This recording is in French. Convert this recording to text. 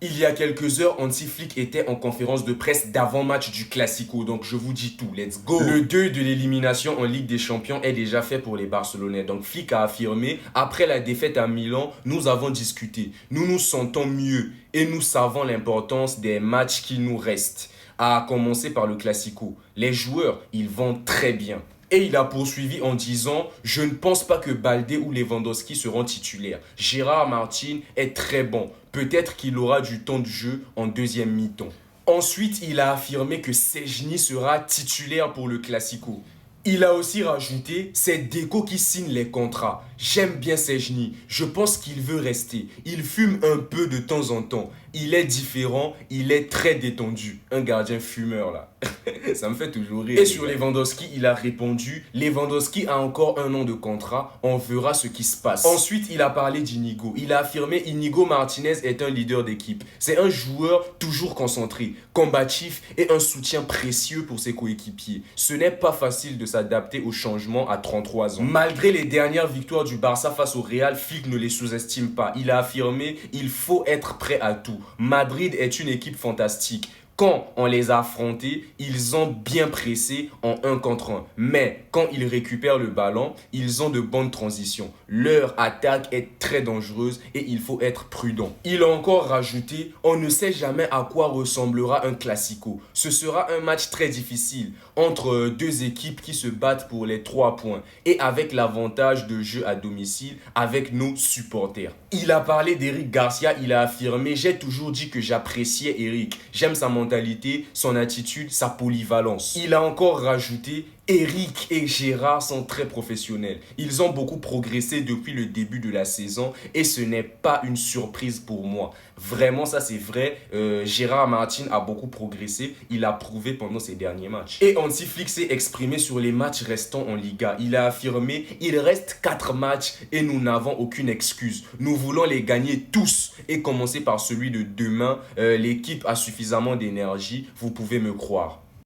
Il y a quelques heures, Hansi Flick était en conférence de presse d'avant-match du Classico, donc je vous dis tout, let's go. Le deuil de l'élimination en Ligue des Champions est déjà fait pour les Barcelonais, donc Flick a affirmé, après la défaite à Milan, nous avons discuté, nous nous sentons mieux et nous savons l'importance des matchs qui nous restent, à commencer par le Classico. Les joueurs, ils vont très bien. Et il a poursuivi en disant « Je ne pense pas que Baldé ou Lewandowski seront titulaires. Gérard Martin est très bon. Peut-être qu'il aura du temps de jeu en deuxième mi-temps. » Ensuite, il a affirmé que Szczęsny sera titulaire pour le Classico. Il a aussi rajouté « C'est Deco qui signe les contrats. J'aime bien Szczęsny. Je pense qu'il veut rester. Il fume un peu de temps en temps. Il est différent, il est très détendu. » Un gardien fumeur là. Ça me fait toujours rire. Et sur Lewandowski, il a répondu « Lewandowski a encore 1 an de contrat, on verra ce qui se passe. » Ensuite, il a parlé d'Inigo. Il a affirmé « Inigo Martinez est un leader d'équipe. C'est un joueur toujours concentré, combatif et un soutien précieux pour ses coéquipiers. Ce n'est pas facile de s'adapter au changement à 33 ans. » Malgré les dernières victoires du Barça face au Real, Flick ne les sous-estime pas. Il a affirmé « Il faut être prêt à tout. Madrid est une équipe fantastique. Quand on les a affrontés, ils ont bien pressé en 1 contre 1. Mais quand ils récupèrent le ballon, ils ont de bonnes transitions. Leur attaque est très dangereuse et il faut être prudent. Il a encore rajouté « On ne sait jamais à quoi ressemblera un Classico. Ce sera un match très difficile entre 2 équipes qui se battent pour les 3 points et avec l'avantage de jeu à domicile avec nos supporters. » Il a parlé d'Eric Garcia, il a affirmé « J'ai toujours dit que j'appréciais Eric. J'aime sa mentalité, son attitude, sa polyvalence. » Il a encore rajouté « Eric et Gérard sont très professionnels. Ils ont beaucoup progressé depuis le début de la saison et ce n'est pas une surprise pour moi. » Vraiment, ça c'est vrai. Gérard Martin a beaucoup progressé. Il a prouvé pendant ces derniers matchs. Et Hansi Flick s'est exprimé sur les matchs restants en Liga. Il a affirmé « Il reste 4 matchs et nous n'avons aucune excuse. Nous voulons les gagner tous et commencer par celui de demain. L'équipe a suffisamment d'énergie. Vous pouvez me croire. »